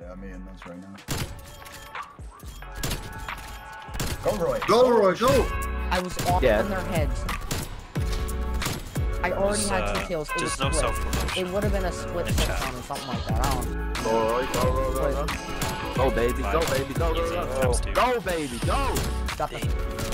Yeah, me and this right now. Go, Roy. Go, Roy, go! I was off on their heads. I already had 2 kills. It just was no split. self-promotion. It would have been a split touchdown or something like that. I don't know. Go, Roy, go. Go, baby, go, baby, go, go. Go, baby, go! Got the...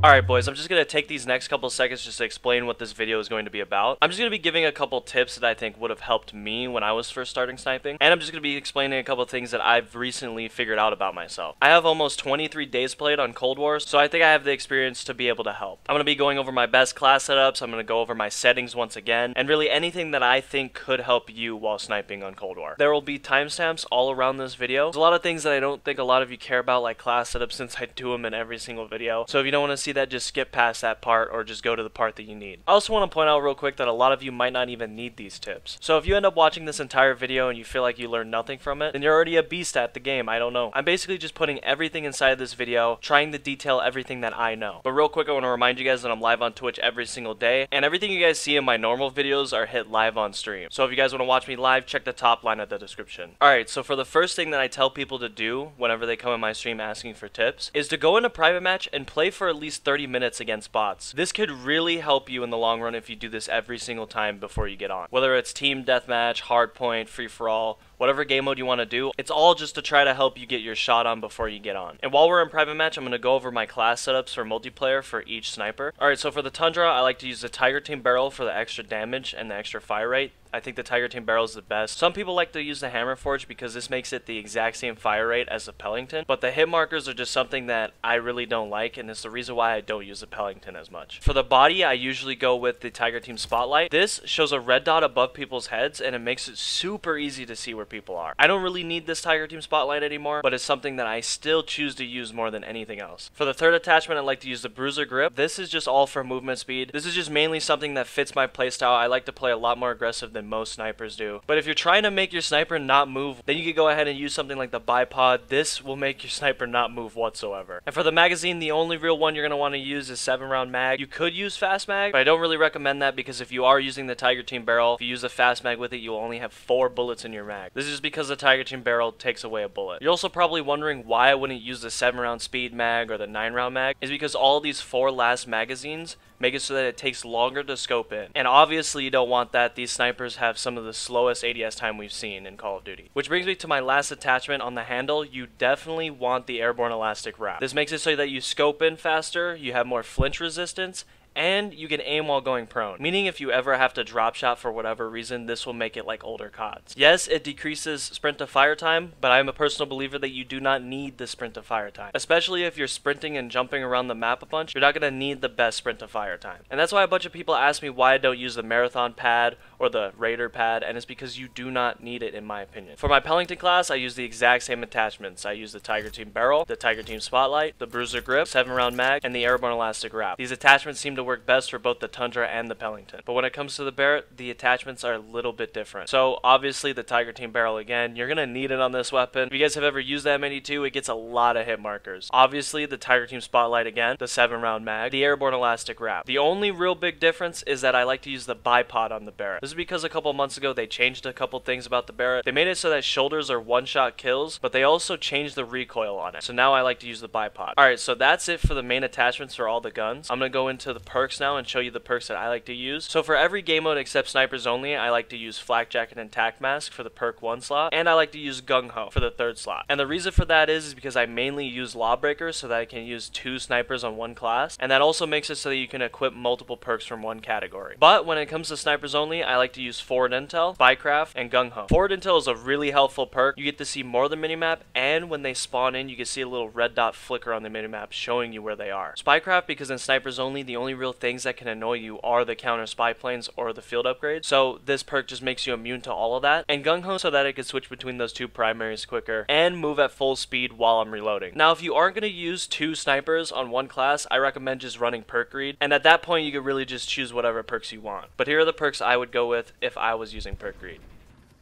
Alright boys, I'm just going to take these next couple seconds just to explain what this video is going to be about. I'm just going to be giving a couple tips that I think would have helped me when I was first starting sniping. And I'm just going to be explaining a couple things that I've recently figured out about myself. I have almost 23 days played on Cold War, so I think I have the experience to be able to help. I'm going to be going over my best class setups, I'm going to go over my settings once again, and really anything that I think could help you while sniping on Cold War. There will be timestamps all around this video. There's a lot of things that I don't think a lot of you care about, like class setups, since I do them in every single video. So if you don't want to see that, just skip past that part or just go to the part that you need. I also want to point out real quick that a lot of you might not even need these tips. So if you end up watching this entire video and you feel like you learned nothing from it, then you're already a beast at the game. I don't know. I'm basically just putting everything inside of this video, trying to detail everything that I know. But real quick, I want to remind you guys that I'm live on Twitch every single day, and everything you guys see in my normal videos are hit live on stream. So if you guys want to watch me live, check the top line of the description. Alright, so for the first thing that I tell people to do whenever they come in my stream asking for tips, is to go in a private match and play for at least 30 minutes against bots. This could really help you in the long run if you do this every single time before you get on. Whether it's team deathmatch, hardpoint, free-for-all, whatever game mode you want to do, it's all just to try to help you get your shot on before you get on. And while we're in private match, I'm going to go over my class setups for multiplayer for each sniper. Alright, so for the Tundra, I like to use the Tiger Team Barrel for the extra damage and the extra fire rate. I think the Tiger Team Barrel is the best. Some people like to use the Hammer Forge because this makes it the exact same fire rate as the Pelington, but the hit markers are just something that I really don't like, and it's the reason why I don't use the Pelington as much. For the body, I usually go with the Tiger Team Spotlight. This shows a red dot above people's heads, and it makes it super easy to see where people are. I don't really need this Tiger Team Spotlight anymore, but it's something that I still choose to use more than anything else. For the third attachment, I like to use the Bruiser Grip. This is just all for movement speed. This is just mainly something that fits my playstyle. I like to play a lot more aggressive than most snipers do. But if you're trying to make your sniper not move, then you could go ahead and use something like the bipod. This will make your sniper not move whatsoever. And for the magazine, the only real one you're going to want to use is 7-round mag. You could use fast mag, but I don't really recommend that because if you are using the Tiger Team Barrel, if you use a fast mag with it, you'll only have 4 bullets in your mag. This is just because the Tiger Team Barrel takes away a bullet. You're also probably wondering why I wouldn't use the 7-round speed mag or the 9-round mag. Is because all of these 4 last magazines make it so that it takes longer to scope in. And obviously you don't want that. These snipers have some of the slowest ADS time we've seen in Call of Duty. Which brings me to my last attachment on the handle. You definitely want the airborne elastic wrap. This makes it so that you scope in faster, you have more flinch resistance, and you can aim while going prone. Meaning if you ever have to drop shot for whatever reason, this will make it like older CODs. Yes, it decreases sprint to fire time, but I'm a personal believer that you do not need the sprint to fire time. Especially if you're sprinting and jumping around the map a bunch, you're not going to need the best sprint to fire time. And that's why a bunch of people ask me why I don't use the Marathon pad or the Raider pad, and it's because you do not need it in my opinion. For my Pelington class, I use the exact same attachments. I use the Tiger Team Barrel, the Tiger Team Spotlight, the Bruiser Grip, 7-round mag, and the airborne elastic wrap. These attachments seem to work best for both the Tundra and the Pelington. But when it comes to the Barrett, the attachments are a little bit different. So obviously the Tiger Team Barrel again, you're gonna need it on this weapon. If you guys have ever used that M82, it gets a lot of hit markers. Obviously the Tiger Team Spotlight again, the 7-round mag, the airborne elastic wrap. The only real big difference is that I like to use the bipod on the Barrett. This is because a couple months ago they changed a couple things about the Barrett. They made it so that shoulders are one-shot kills, but they also changed the recoil on it. So now I like to use the bipod. Alright, so that's it for the main attachments for all the guns. I'm gonna go into the perks now and show you the perks that I like to use. So for every game mode except snipers only, I like to use flak jacket and tac mask for the perk 1 slot, and I like to use gung ho for the 3rd slot. And the reason for that is because I mainly use lawbreakers so that I can use 2 snipers on 1 class, and that also makes it so that you can equip multiple perks from 1 category. But when it comes to snipers only, I I like to use Forward Intel, Spycraft, and Gung Ho. Forward Intel is a really helpful perk. You get to see more of the minimap, and when they spawn in, you can see a little red dot flicker on the minimap showing you where they are. Spycraft, because in Snipers only, the only real things that can annoy you are the counter spy planes or the field upgrades, so this perk just makes you immune to all of that. And Gung Ho so that I can switch between those two primaries quicker and move at full speed while I'm reloading. Now, if you aren't going to use two snipers on one class, I recommend just running perk read, and at that point you can really just choose whatever perks you want. But here are the perks I would go with if I was using perk read.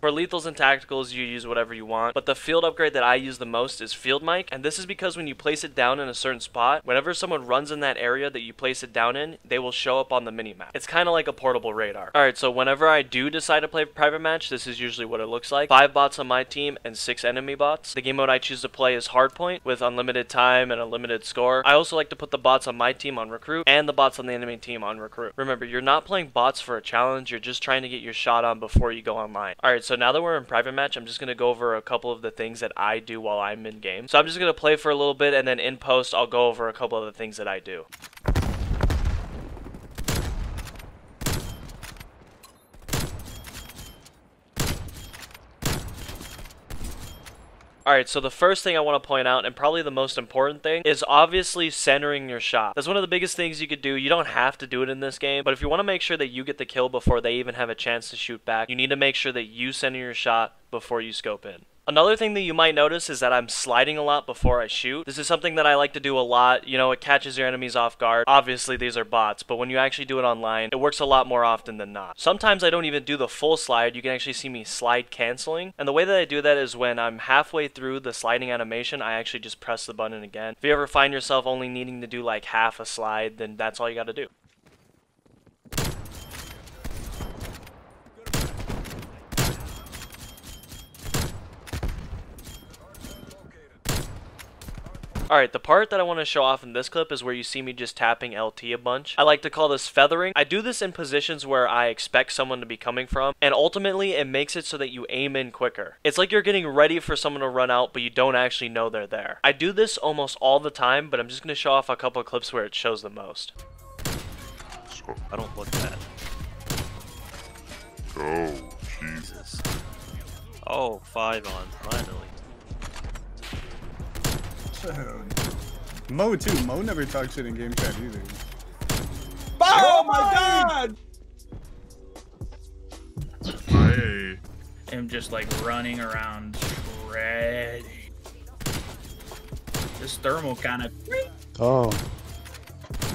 For lethals and tacticals, you use whatever you want, but the field upgrade that I use the most is Field Mic, and this is because when you place it down in a certain spot, whenever someone runs in that area that you place it down in, they will show up on the minimap. It's kind of like a portable radar. Alright, so whenever I do decide to play private match, this is usually what it looks like. 5 bots on my team and 6 enemy bots. The game mode I choose to play is Hardpoint, with unlimited time and a limited score. I also like to put the bots on my team on Recruit, and the bots on the enemy team on Recruit. Remember, you're not playing bots for a challenge, you're just trying to get your shot on before you go online. Alright, so now that we're in private match, I'm just going to go over a couple of the things that I do while I'm in game. So I'm just going to play for a little bit, and then in post I'll go over a couple of the things that I do. Alright, so the first thing I want to point out, and probably the most important thing, is obviously centering your shot. That's one of the biggest things you could do. You don't have to do it in this game, but if you want to make sure that you get the kill before they even have a chance to shoot back, you need to make sure that you center your shot before you scope in. Another thing that you might notice is that I'm sliding a lot before I shoot. This is something that I like to do a lot. You know, it catches your enemies off guard. Obviously, these are bots, but when you actually do it online, it works a lot more often than not. Sometimes I don't even do the full slide. You can actually see me slide canceling. And the way that I do that is when I'm halfway through the sliding animation, I actually just press the button again. If you ever find yourself only needing to do like half a slide, then that's all you got to do. Alright, the part that I want to show off in this clip is where you see me just tapping LT a bunch. I like to call this feathering. I do this in positions where I expect someone to be coming from, and ultimately it makes it so that you aim in quicker. It's like you're getting ready for someone to run out, but you don't actually know they're there. I do this almost all the time, but I'm just going to show off a couple of clips where it shows the most. I don't look bad. Oh, Jesus. Oh, 5 on, finally. Mo too. Mo never talks shit in game chat either. Oh my god! Hey. I'm just like running around shredding. This thermal kind of. Oh.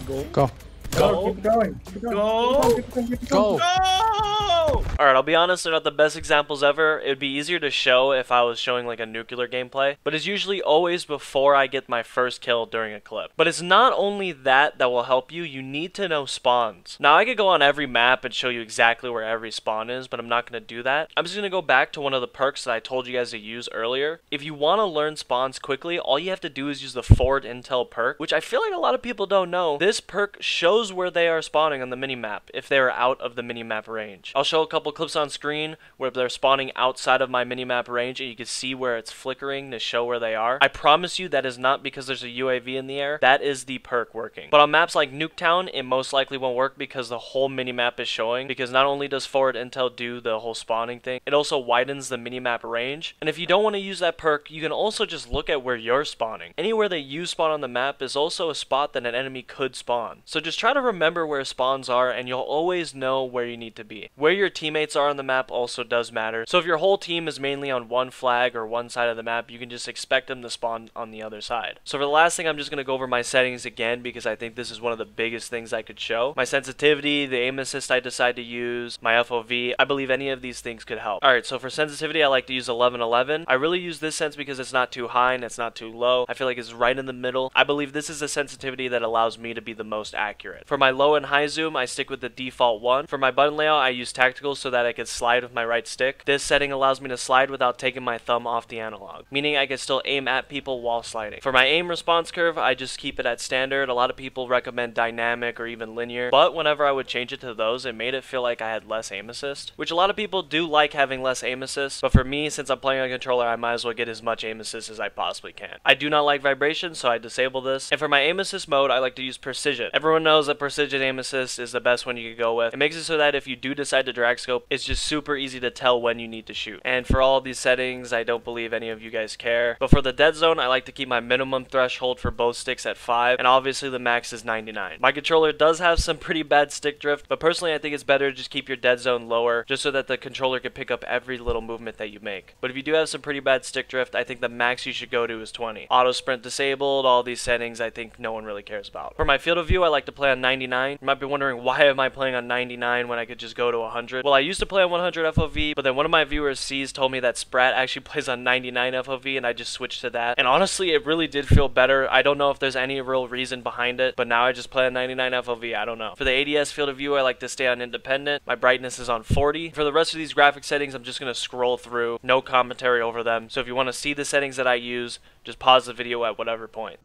Go. Go. Go. Keep going. Keep going. Go. Go. Go. Alright, I'll be honest, they're not the best examples ever. It would be easier to show if I was showing like a nuclear gameplay, but it's usually always before I get my first kill during a clip. But it's not only that that will help you, you need to know spawns. Now, I could go on every map and show you exactly where every spawn is, but I'm not going to do that. I'm just going to go back to one of the perks that I told you guys to use earlier. If you want to learn spawns quickly, all you have to do is use the Forward Intel perk, which I feel like a lot of people don't know. This perk shows where they are spawning on the minimap if they are out of the minimap range. I'll show a couple clips on screen where they're spawning outside of my minimap range, and you can see where it's flickering to show where they are. I promise you that is not because there's a UAV in the air. That is the perk working. But on maps like Nuketown, it most likely won't work because the whole minimap is showing, because not only does Forward Intel do the whole spawning thing, it also widens the minimap range. And if you don't want to use that perk, you can also just look at where you're spawning. Anywhere that you spawn on the map is also a spot that an enemy could spawn. So just try to remember where spawns are, and you'll always know where you need to be. Where your teammates are on the map also does matter. So if your whole team is mainly on one flag or one side of the map, you can just expect them to spawn on the other side. So for the last thing, I'm just going to go over my settings again, because I think this is one of the biggest things I could show. My sensitivity, the aim assist I decide to use, my FOV, I believe any of these things could help. Alright, so for sensitivity, I like to use 1111. I really use this sense because it's not too high and it's not too low. I feel like it's right in the middle. I believe this is a sensitivity that allows me to be the most accurate. For my low and high zoom, I stick with the default 1. For my button layout, I use tactical so that I can slide with my right stick. This setting allows me to slide without taking my thumb off the analog, meaning I can still aim at people while sliding. For my aim response curve, I just keep it at standard. A lot of people recommend dynamic or even linear, but whenever I would change it to those, it made it feel like I had less aim assist, which a lot of people do like having less aim assist, but for me, since I'm playing on a controller, I might as well get as much aim assist as I possibly can. I do not like vibration, so I disable this. And for my aim assist mode, I like to use precision. Everyone knows that precision aim assist is the best one you could go with. It makes it so that if you do decide to drag scope scope, it's just super easy to tell when you need to shoot. And for all of these settings, I don't believe any of you guys care. But for the dead zone, I like to keep my minimum threshold for both sticks at 5, and obviously the max is 99. My controller does have some pretty bad stick drift, but personally I think it's better to just keep your dead zone lower, just so that the controller can pick up every little movement that you make. But if you do have some pretty bad stick drift, I think the max you should go to is 20. Auto sprint disabled, all these settings I think no one really cares about. For my field of view, I like to play on 99. You might be wondering, why am I playing on 99 when I could just go to 100? Well, I used to play on 100 FOV, but then one of my viewers, C's, told me that Sprat actually plays on 99 FOV, and I just switched to that. And honestly, it really did feel better. I don't know if there's any real reason behind it, but now I just play on 99 FOV. I don't know. For the ADS field of view, I like to stay on independent. My brightness is on 40. For the rest of these graphic settings, I'm just going to scroll through, no commentary over them. So if you want to see the settings that I use, just pause the video at whatever point.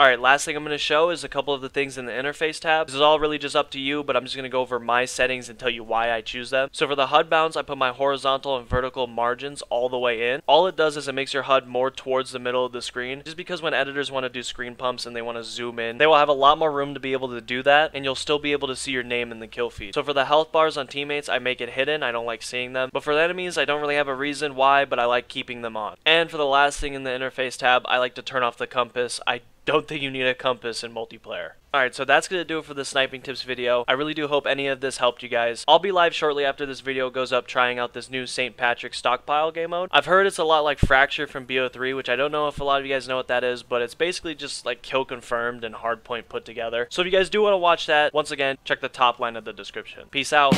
Alright, last thing I'm going to show is a couple of the things in the interface tab. This is all really just up to you, but I'm just going to go over my settings and tell you why I choose them. So for the HUD bounds, I put my horizontal and vertical margins all the way in. All it does is it makes your HUD more towards the middle of the screen, just because when editors want to do screen pumps and they want to zoom in, they will have a lot more room to be able to do that, and you'll still be able to see your name in the kill feed. So for the health bars on teammates, I make it hidden. I don't like seeing them. But for the enemies, I don't really have a reason why, but I like keeping them on. And for the last thing in the interface tab, I like to turn off the compass. I don't think you need a compass in multiplayer. Alright, so that's going to do it for the sniping tips video. I really do hope any of this helped you guys. I'll be live shortly after this video goes up trying out this new St. Patrick's stockpile game mode. I've heard it's a lot like Fracture from BO3, which I don't know if a lot of you guys know what that is, but it's basically just like kill confirmed and hardpoint put together. So if you guys do want to watch that, once again, check the top line of the description. Peace out.